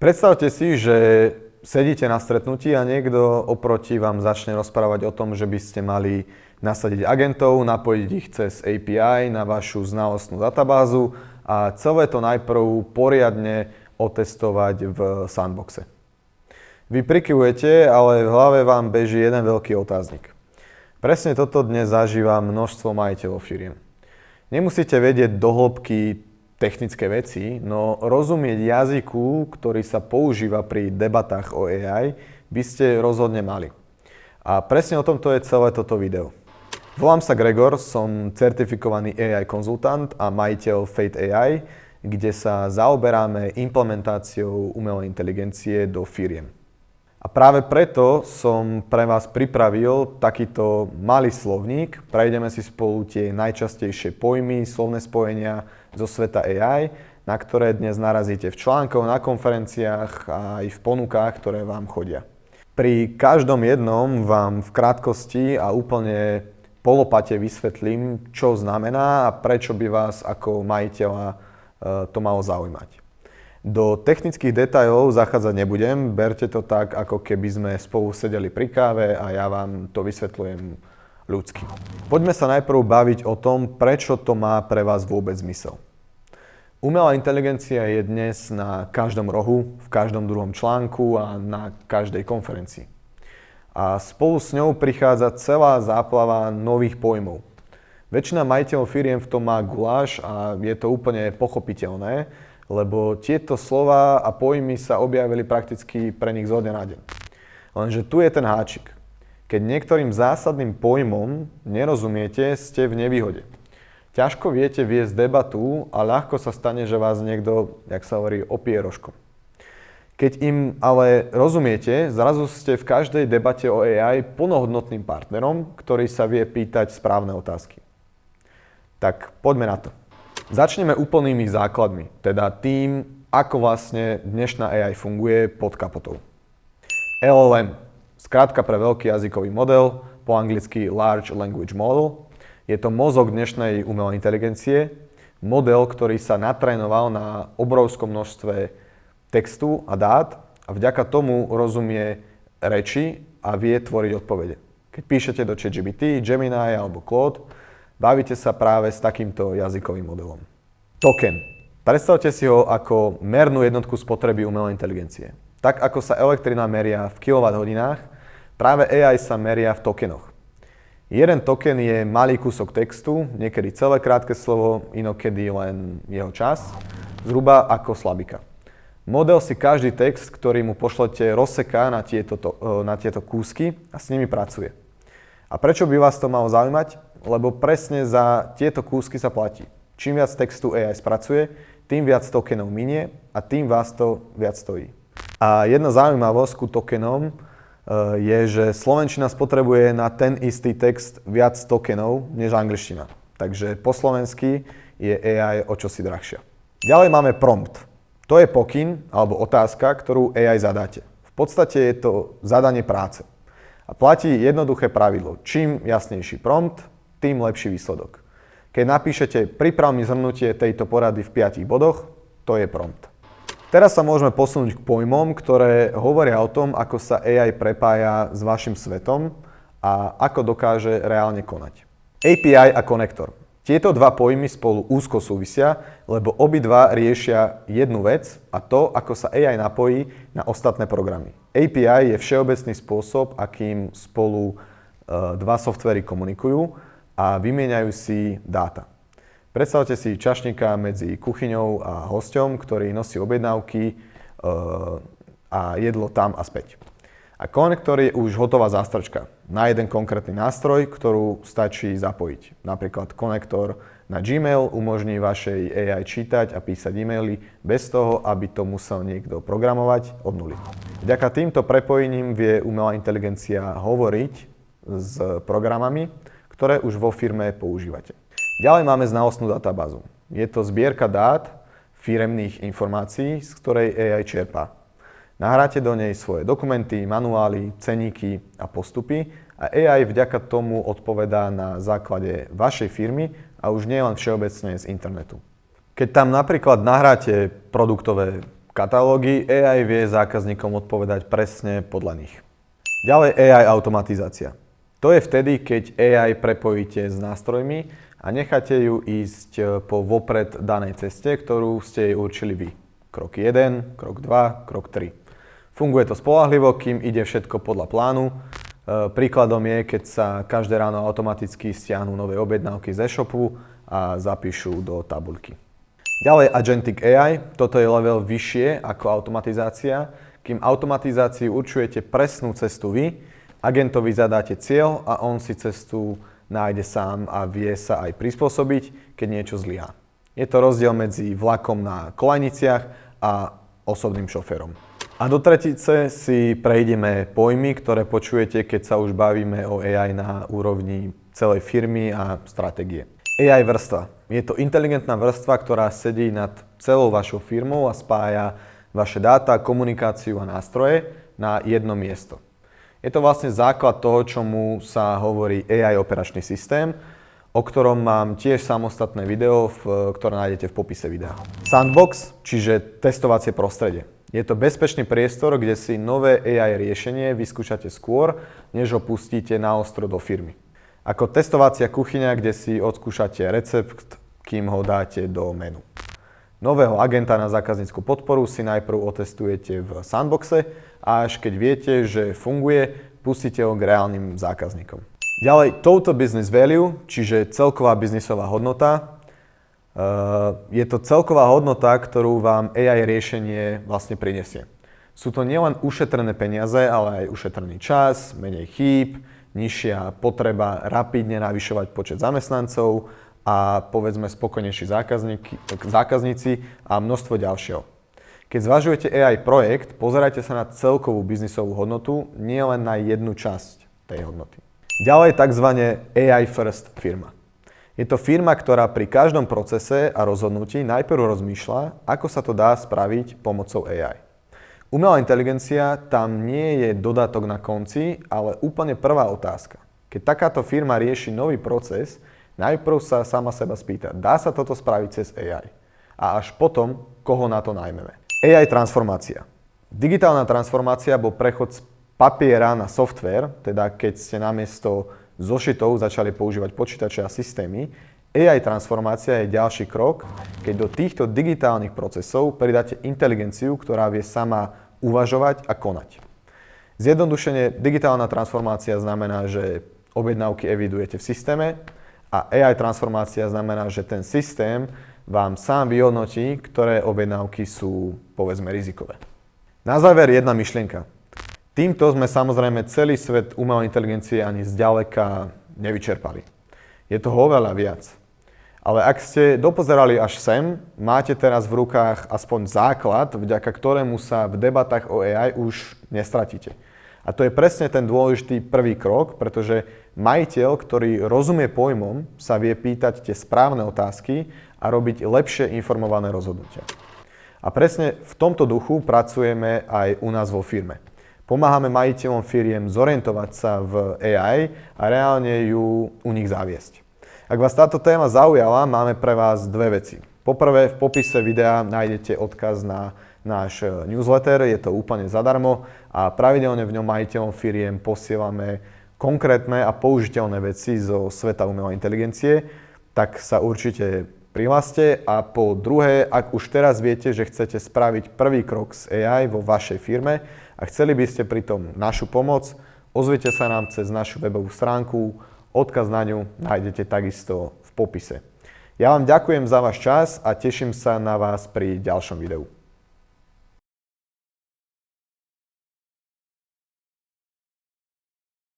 Predstavte si, že sedíte na stretnutí a niekto oproti vám začne rozprávať o tom, že by ste mali nasadiť agentov, napojiť ich cez API na vašu znalostnú databázu a celé to najprv poriadne otestovať v sandboxe. Vy prikyvujete, ale v hlave vám beží jeden veľký otáznik. Presne toto dnes zažíva množstvo majiteľov firiem. Nemusíte vedieť do hĺbky technické veci, no rozumieť jazyku, ktorý sa používa pri debatách o AI, by ste rozhodne mali. A presne o tomto je celé toto video. Volám sa Gregor, som certifikovaný AI konzultant a majiteľ Fate AI, kde sa zaoberáme implementáciou umelej inteligencie do firiem. A práve preto som pre vás pripravil takýto malý slovník. Prejdeme si spolu tie najčastejšie pojmy, slovné spojenia zo sveta AI, na ktoré dnes narazíte v článkoch, na konferenciách a aj v ponukách, ktoré vám chodia. Pri každom jednom vám v krátkosti a úplne polopate vysvetlím, čo znamená a prečo by vás ako majiteľa to malo zaujímať. Do technických detailov zachádzať nebudem, berte to tak, ako keby sme spolu sedeli pri káve a ja vám to vysvetľujem ľudsky. Poďme sa najprv baviť o tom, prečo to má pre vás vôbec zmysel. Umelá inteligencia je dnes na každom rohu, v každom druhom článku a na každej konferencii. A spolu s ňou prichádza celá záplava nových pojmov. Väčšina majiteľov firiem v tom má guláš a je to úplne pochopiteľné, lebo tieto slova a pojmy sa objavili prakticky pre nich zo dňa na deň. Lenže tu je ten háčik. Keď niektorým zásadným pojmom nerozumiete, ste v nevýhode. Ťažko viete viesť debatu a ľahko sa stane, že vás niekto, jak sa hovorí, opije rožkom. Keď im ale rozumiete, zrazu ste v každej debate o AI plnohodnotným partnerom, ktorý sa vie pýtať správne otázky. Tak poďme na to. Začneme úplnými základmi, teda tým, ako vlastne dnešná AI funguje pod kapotou. LLM, skrátka pre veľký jazykový model, po anglicky Large Language Model, je to mozog dnešnej umelej inteligencie, model, ktorý sa natrénoval na obrovskom množstve textu a dát a vďaka tomu rozumie reči a vie tvoriť odpovede. Keď píšete do ChatGPT, Gemini alebo Claude, bavíte sa práve s takýmto jazykovým modelom. Token. Predstavte si ho ako mernú jednotku spotreby umelej inteligencie. Tak ako sa elektrina meria v kWh, práve AI sa meria v tokenoch. Jeden token je malý kúsok textu, niekedy celé krátke slovo, inokedy len jeho čas, zhruba ako slabika. Model si každý text, ktorý mu pošlete, rozseká na tieto kúsky a s nimi pracuje. A prečo by vás to malo zaujímať? Lebo presne za tieto kúsky sa platí. Čím viac textu AI spracuje, tým viac tokenov minie a tým vás to viac stojí. A jedna zaujímavosť ku tokenom je, že slovenčina spotrebuje na ten istý text viac tokenov než angličtina. Takže po slovensky je AI o čosi drahšia. Ďalej máme prompt. To je pokyn alebo otázka, ktorú AI zadáte. V podstate je to zadanie práce. A platí jednoduché pravidlo. Čím jasnejší prompt, tým lepší výsledok. Keď napíšete priprav mi zhrnutie tejto porady v 5 bodoch, to je prompt. Teraz sa môžeme posunúť k pojmom, ktoré hovoria o tom, ako sa AI prepája s vašim svetom a ako dokáže reálne konať. API a konektor. Tieto dva pojmy spolu úzko súvisia, lebo obidva riešia jednu vec a to, ako sa AI napojí na ostatné programy. API je všeobecný spôsob, akým spolu dva softvery komunikujú a vymieňajú si dáta. Predstavte si čašníka medzi kuchyňou a hosťom, ktorý nosí objednávky a jedlo tam a späť. A konektor je už hotová zástrčka na jeden konkrétny nástroj, ktorú stačí zapojiť. Napríklad konektor na Gmail umožní vašej AI čítať a písať e-maily bez toho, aby to musel niekto programovať od nuly. Vďaka týmto prepojením vie umelá inteligencia hovoriť s programami, ktoré už vo firme používate. Ďalej máme znalostnú databázu. Je to zbierka dát, firemných informácií, z ktorej AI čerpá. Nahráte do nej svoje dokumenty, manuály, ceníky a postupy a AI vďaka tomu odpovedá na základe vašej firmy a už nie len všeobecne z internetu. Keď tam napríklad nahráte produktové katalógy, AI vie zákazníkom odpovedať presne podľa nich. Ďalej AI automatizácia. To je vtedy, keď AI prepojíte s nástrojmi a necháte ju ísť po vopred danej ceste, ktorú ste jej určili vy. Krok 1, krok 2, krok 3. Funguje to spoľahlivo, kým ide všetko podľa plánu. Príkladom je, keď sa každé ráno automaticky stiahnu nové objednávky z e-shopu a zapíšu do tabuľky. Ďalej Agentic AI, toto je level vyššie ako automatizácia. Kým automatizácii určujete presnú cestu vy, agentovi zadáte cieľ a on si cestu nájde sám a vie sa aj prispôsobiť, keď niečo zlyhá. Je to rozdiel medzi vlakom na koľajniciach a osobným šoférom. A do tretice si prejdeme pojmy, ktoré počujete, keď sa už bavíme o AI na úrovni celej firmy a stratégie. AI vrstva. Je to inteligentná vrstva, ktorá sedí nad celou vašou firmou a spája vaše dáta, komunikáciu a nástroje na jedno miesto. Je to vlastne základ toho, čomu sa hovorí AI operačný systém, o ktorom mám tiež samostatné video, ktoré nájdete v popise videa. Sandbox, čiže testovacie prostredie. Je to bezpečný priestor, kde si nové AI riešenie vyskúšate skôr, než ho pustíte naostro do firmy. Ako testovacia kuchyňa, kde si odskúšate recept, kým ho dáte do menu. Nového agenta na zákaznícku podporu si najprv otestujete v sandboxe a až keď viete, že funguje, pustíte ho k reálnym zákazníkom. Ďalej, total business value, čiže celková biznisová hodnota. Je to celková hodnota, ktorú vám AI riešenie vlastne prinesie. Sú to nielen ušetrené peniaze, ale aj ušetrený čas, menej chýb, nižšia potreba rapidne navyšovať počet zamestnancov a povedzme spokojnejší zákazníci a množstvo ďalšieho. Keď zvažujete AI projekt, pozerajte sa na celkovú biznisovú hodnotu, nie len na jednu časť tej hodnoty. Ďalej tzv. AI first firma. Je to firma, ktorá pri každom procese a rozhodnutí najprv rozmýšľa, ako sa to dá spraviť pomocou AI. Umelá inteligencia tam nie je dodatok na konci, ale úplne prvá otázka. Keď takáto firma rieši nový proces, najprv sa sama seba spýta, dá sa toto spraviť cez AI? A až potom, koho na to najmeme. AI transformácia. Digitálna transformácia bol prechod z papiera na software, teda keď ste namiesto zošitov začali používať počítače a systémy. AI transformácia je ďalší krok, keď do týchto digitálnych procesov pridáte inteligenciu, ktorá vie sama uvažovať a konať. Zjednodušene, digitálna transformácia znamená, že objednávky evidujete v systéme a AI transformácia znamená, že ten systém vám sám vyhodnotí, ktoré objednávky sú, povedzme, rizikové. Na záver jedna myšlienka. Týmto sme samozrejme celý svet umelej inteligencie ani zďaleka nevyčerpali. Je toho oveľa viac. Ale ak ste dopozerali až sem, máte teraz v rukách aspoň základ, vďaka ktorému sa v debatách o AI už nestratíte. A to je presne ten dôležitý prvý krok, pretože majiteľ, ktorý rozumie pojmom, sa vie pýtať tie správne otázky a robiť lepšie informované rozhodnutia. A presne v tomto duchu pracujeme aj u nás vo firme. Pomáhame majiteľom firiem zorientovať sa v AI a reálne ju u nich zaviesť. Ak vás táto téma zaujala, máme pre vás dve veci. Poprvé, v popise videa nájdete odkaz na náš newsletter, je to úplne zadarmo a pravidelne v ňom majiteľom firiem posielame konkrétne a použiteľné veci zo sveta umelej inteligencie, tak sa určite prihláste. A po druhé, ak už teraz viete, že chcete spraviť prvý krok s AI vo vašej firme a chceli by ste pritom našu pomoc, ozvite sa nám cez našu webovú stránku. Odkaz na ňu nájdete takisto v popise. Ja vám ďakujem za váš čas a teším sa na vás pri ďalšom videu.